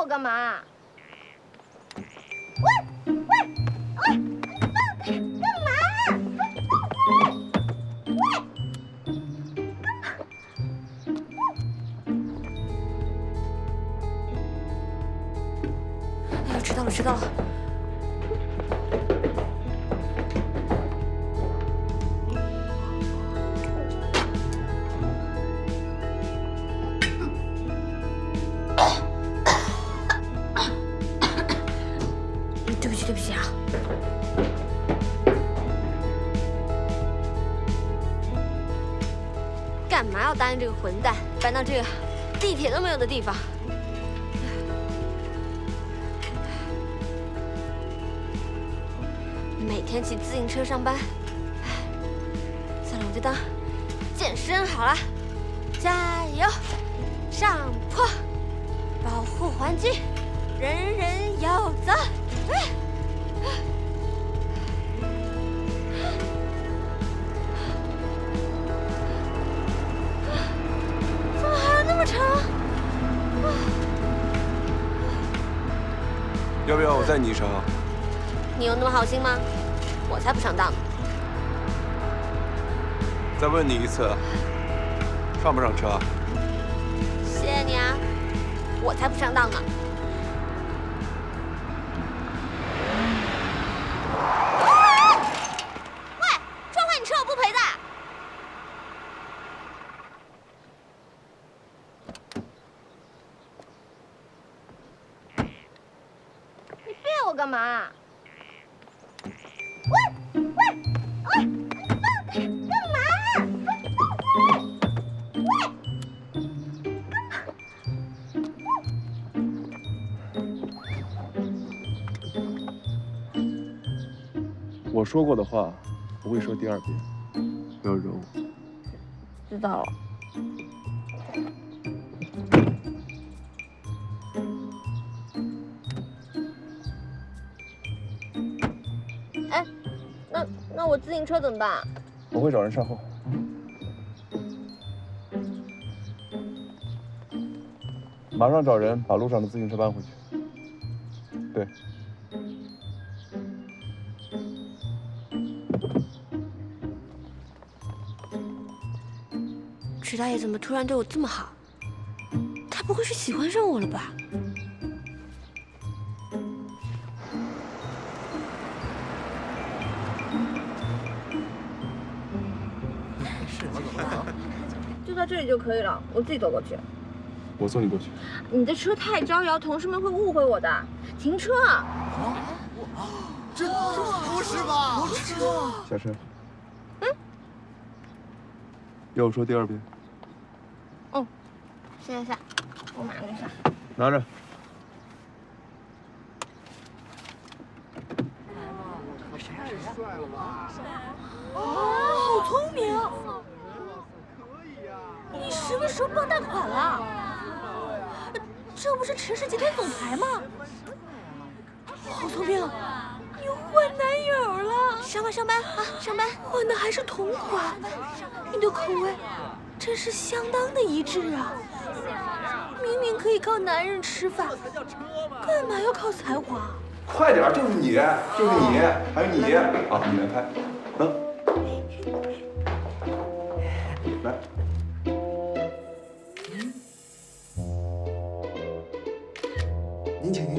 我干嘛？喂，你放开，干嘛？哎呀，迟到了！对不起啊！干嘛要答应这个混蛋搬到这个地铁都没有的地方？每天骑自行车上班，算了，我就当健身好了。加油，上坡，保护环境，人人有责。怎么还有那么长？要不要我载你一程？你有那么好心吗？我才不上当呢！再问你一次，上不上车？谢谢你啊，我才不上当呢！喂，撞坏你车我不赔的！你别我干嘛？你放开，干嘛？我说过的话不会说第二遍，不要惹我。知道了。哎，那我自行车怎么办？我会找人善后。马上找人把路上的自行车搬回去。对。池大爷怎么突然对我这么好？他不会是喜欢上我了吧？就到这里就可以了，我自己走过去。我送你过去。你的车太招摇，同事们会误会我的。停车！这不是吧？不是吧？下车。要我说第二遍？下，我马上就下。拿着。好聪明！你什么时候傍大款了？这不是陈氏集团总裁吗？好聪明！你换男友了！上班啊，上班！换的还是同款，你的口味真是相当的一致啊！明明可以靠男人吃饭，干嘛要靠才华？快点，就是你，还有你啊，你来拍，来。您请。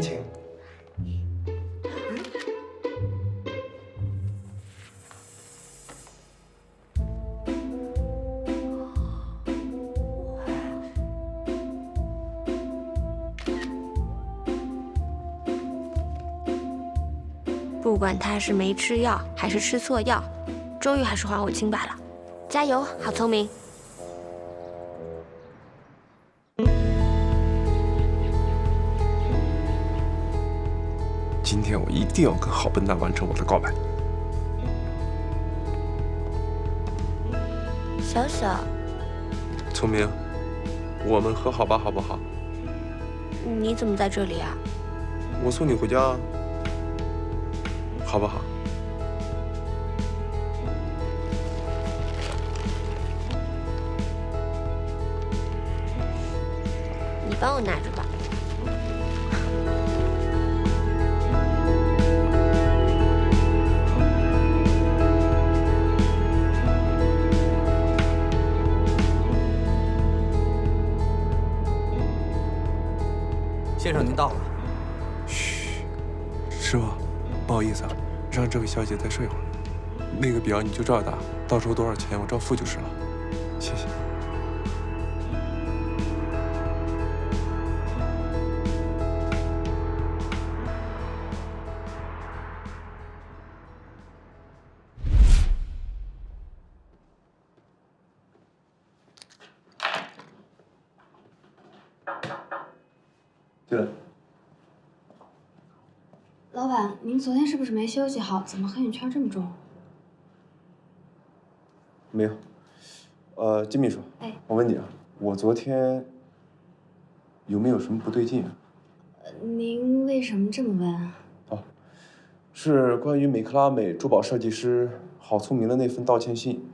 不管他是没吃药还是吃错药，终于还是还我清白了。加油，好聪明！今天我一定要跟好笨蛋完成我的告白。小小，聪明，我们和好吧，好不好？你怎么在这里啊？我送你回家，好不好？你帮我拿着吧。先生您到了。嘘，师傅，不好意思啊，让这位小姐再睡会儿。那个表你就照着打，到时候多少钱我照付就是了。谢谢。进来。老板，您昨天是不是没休息好？怎么黑眼圈这么重？没有。金秘书，哎，我问你啊，我昨天有没有什么不对劲啊？您为什么这么问啊？哦，是关于美克拉美珠宝设计师郝聪明的那份道歉信。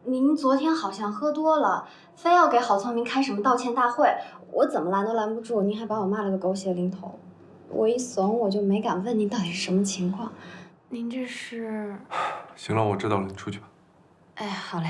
您昨天好像喝多了，非要给郝聪明开什么道歉大会，我怎么拦都拦不住，您还把我骂了个狗血淋头。我一怂，我就没敢问您到底是什么情况。您这是？行了，我知道了，你出去吧。哎，好嘞。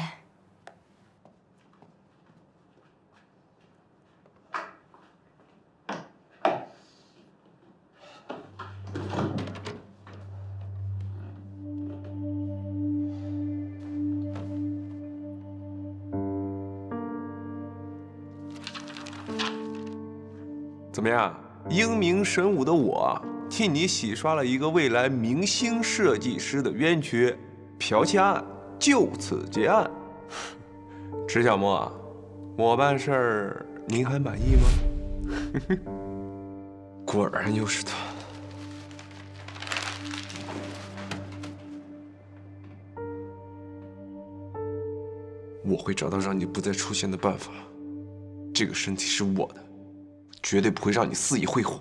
怎么样，英明神武的我，替你洗刷了一个未来明星设计师的冤屈，剽窃案就此结案。池小沫啊，我办事儿您还满意吗？果然又是他。我会找到让你不再出现的办法。这个身体是我的。绝对不会让你肆意挥霍。